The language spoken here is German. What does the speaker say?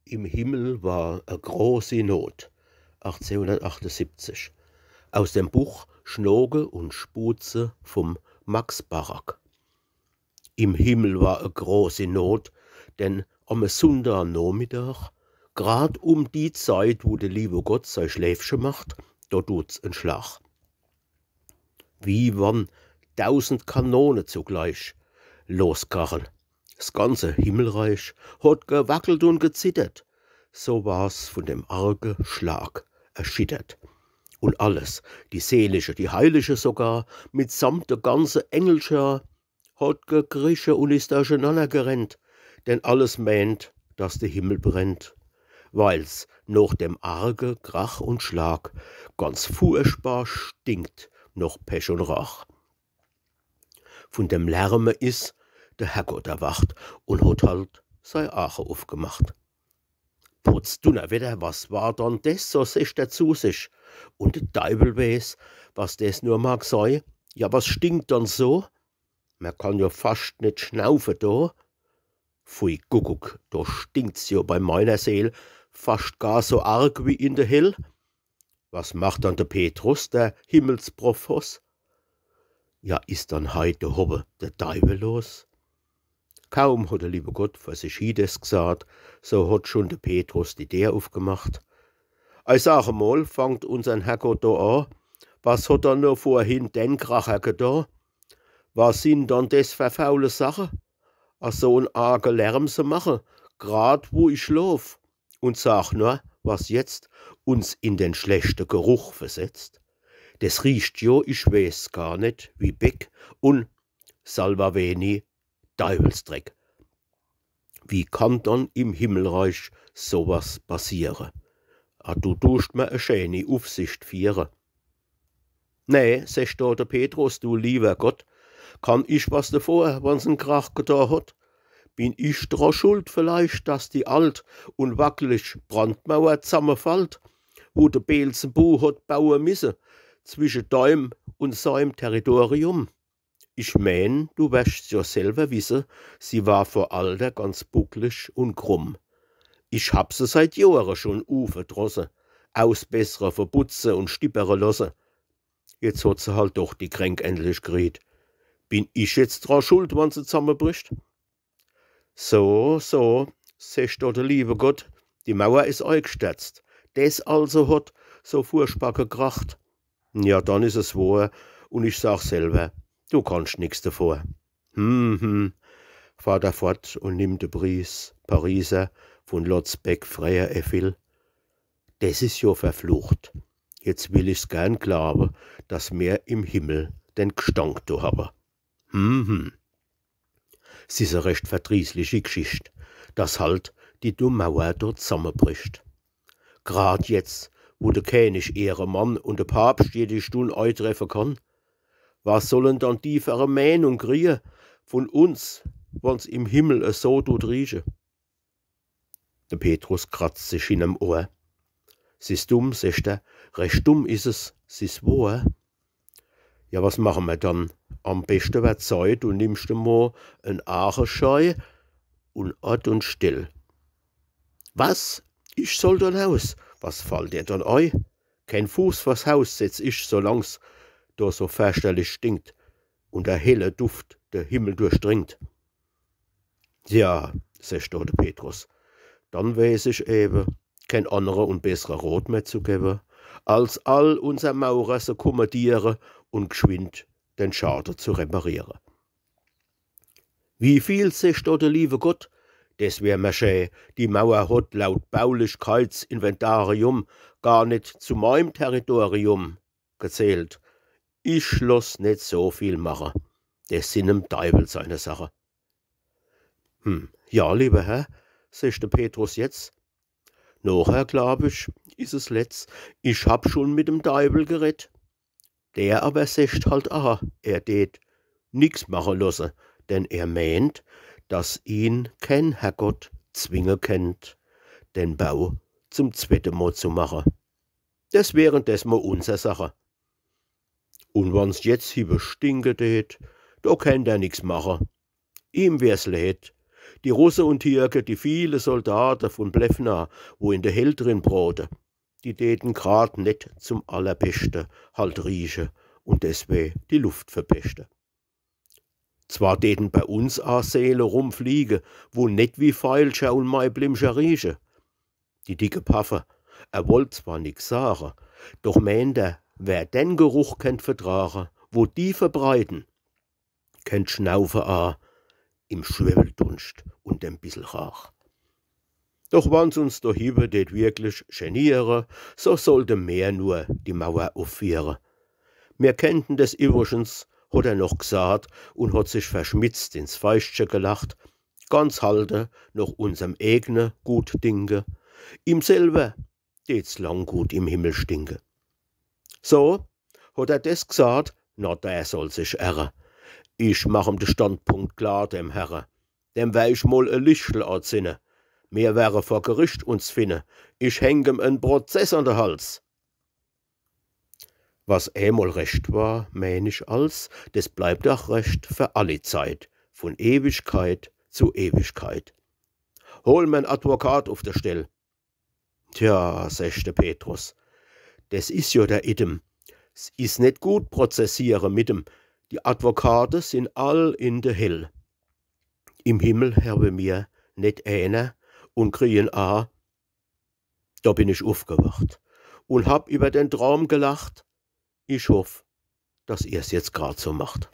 Im Himmel war eine große Not, 1878, aus dem Buch Schnoge und Spuze vom Max Barak. Im Himmel war eine große Not, denn am Sonntagnachmittag, grad um die Zeit, wo der liebe Gott sein Schläfchen macht, da tut's einen Schlag. Wie wann 1000 Kanonen zugleich loskrachen. Das ganze Himmelreich hat gewackelt und gezittert. So war's von dem argen Schlag erschüttert. Und alles, die seelische, die heilige sogar, mitsamt der ganzen Engelschar, hat gekriechen und ist durcheinander gerannt, denn alles meint, dass der Himmel brennt, weil's nach dem argen Krach und Schlag ganz furchtbar stinkt noch Pech und Rach. Von dem Lärme is der Herrgott erwacht und hat halt sei Ache aufgemacht. Potz Donnerwetter, was war dann das, so sech der zu sich? Und der Teufel weiß, was das nur mag sei. Ja, was stinkt dann so? Man kann ja fast nicht schnaufen da. Pfui Kuckuck, da stinkt's ja bei meiner Seel fast gar so arg wie in der Hell. Was macht dann der Petrus, der Himmelsprophos? Ja, ist dann heute Hobbe der Teufel los? Kaum hat der liebe Gott vor sich hides gesagt, so hat schon der Petrus die Tür aufgemacht. Ich sage mal, fangt unseren Herrgott da an, was hat er nur vorhin den Kracher getan? Was sind dann das für faule Sachen? A so ein arger Lärm zu machen, grad wo ich schlaf, und sag nur, was jetzt uns in den schlechten Geruch versetzt. Das riecht jo, ich weiß gar nicht, wie Beck und Salvaveni Teufelsdreck. Wie kann dann im Himmelreich sowas passieren? Du tust mir eine schöne Aufsicht führen. Nee, sagt da der Petrus, du lieber Gott, kann ich was davor, wann's ein Krach getan hat? Bin ich dran schuld vielleicht, dass die alt und wackelig Brandmauer zusammenfällt, wo der Beelzebub hat bauen müssen, zwischen deinem und seinem Territorium? Ich mein, du wirst's ja selber wissen, sie war vor Alter ganz bucklig und krumm. Ich hab sie seit Jahren schon aufgedrossen, ausbessere, verputzen und stippere lassen. Jetzt hat sie halt doch die Kränk endlich geriet. Bin ich jetzt dran schuld, wann sie zusammenbricht? So, sagt der liebe Gott, die Mauer ist eingestürzt. Das also hat so furchtbar gekracht. Ja, dann ist es wahr, und ich sag selber, du kannst nix davor. Fahrt er fort und nimmt de Pariser von Lotzbeck freier Effil. Das ist jo verflucht. Jetzt will ich's gern glauben, dass mir im Himmel den Gestank do habe. Es ist a recht verdrießliche Geschicht, dass halt die Mauer dort zusammenbricht. Grad jetzt, wo der König Ehrenmann und der Papst jede Stunde eintreffen kann, was sollen dann die für eine Meinung kriegen von uns, wann's im Himmel so tut riechen? Der Petrus kratzt sich in am Ohr. Sie's dumm, sagt er, recht dumm ist es, sie's wahr. Ja, was machen wir dann? Am besten wär Zeit, du nimmst mal ein Aachenschei und Ort und still. Was? Ich soll dann Haus? Was fällt dir dann ein? Kein Fuß vors Haus setz ich, solang's da so fürchterlich stinkt und der helle Duft der Himmel durchdringt. Ja, sagt da der Petrus, dann weiß ich eben, kein anderer und besserer Rot mehr zu geben, als all unser Maurer zu kommandieren und geschwind den Schaden zu reparieren. Wie viel, sagt da der liebe Gott, das wär mir schön, die Mauer hat laut Baulichkeitsinventarium gar nicht zu meinem Territorium gezählt. Ich schloss nicht so viel machen. Das sind im Teufel seine Sache. Ja, lieber Herr, sagt der Petrus jetzt. Nachher, glaub ich, ist es letzt. Ich hab schon mit dem Teufel geredt. Der aber sagt halt auch, er tät nix machen lassen, denn er meint, dass ihn kein Herrgott zwingen kennt, den Bau zum zweiten Mal zu machen. Das wären des mal unsere Sache. Und wann's jetzt hier stinken tät, da kennt er nix machen. Ihm wär's leid, Die Russen und Türken, die viele Soldaten von Plevna, wo in der Hell drin brote, die täten grad net zum Allerbesten halt rieche und deswegen die Luft verpechte. Zwar täten bei uns a Seele rumfliege, wo net wie Feilscher und Maiblimscher rieche. Die dicke Paffe, wollt zwar nix sagen, doch meint wer den Geruch kennt vertragen, wo die verbreiten, kennt Schnaufe a im Schwebeldunst und dem bissel Rauch. Doch wann's uns da hiebe det wirklich geniere, so sollte mehr nur die Mauer aufführen. Mir kennten des übrigens, hat noch gesagt und hat sich verschmitzt ins Feuchtche gelacht, ganz halte noch unserem eigene gut Dinge, ihm selber tät's lang gut im Himmel stinke. So hat des gesagt, na der soll sich irren. Ich mach ihm den Standpunkt klar, dem Herre. Dem wär ich mal ein Lichtel anzinnen. Mir wäre vor Gericht uns finne. Ich häng ihm einen Prozess an den Hals. Was einmal recht war, mein ich als, das bleibt auch recht für alle Zeit, von Ewigkeit zu Ewigkeit. Hol mein Advokat auf der Stell. Tja, sechte Petrus, das is ja der Idem. Es is net gut prozessiere mit dem. Die Advokate sind all in der Hell. Im Himmel habe mir net einer und krien a. Da bin ich aufgewacht und hab über den Traum gelacht. Ich hoff, dass ihr's jetzt grad so macht.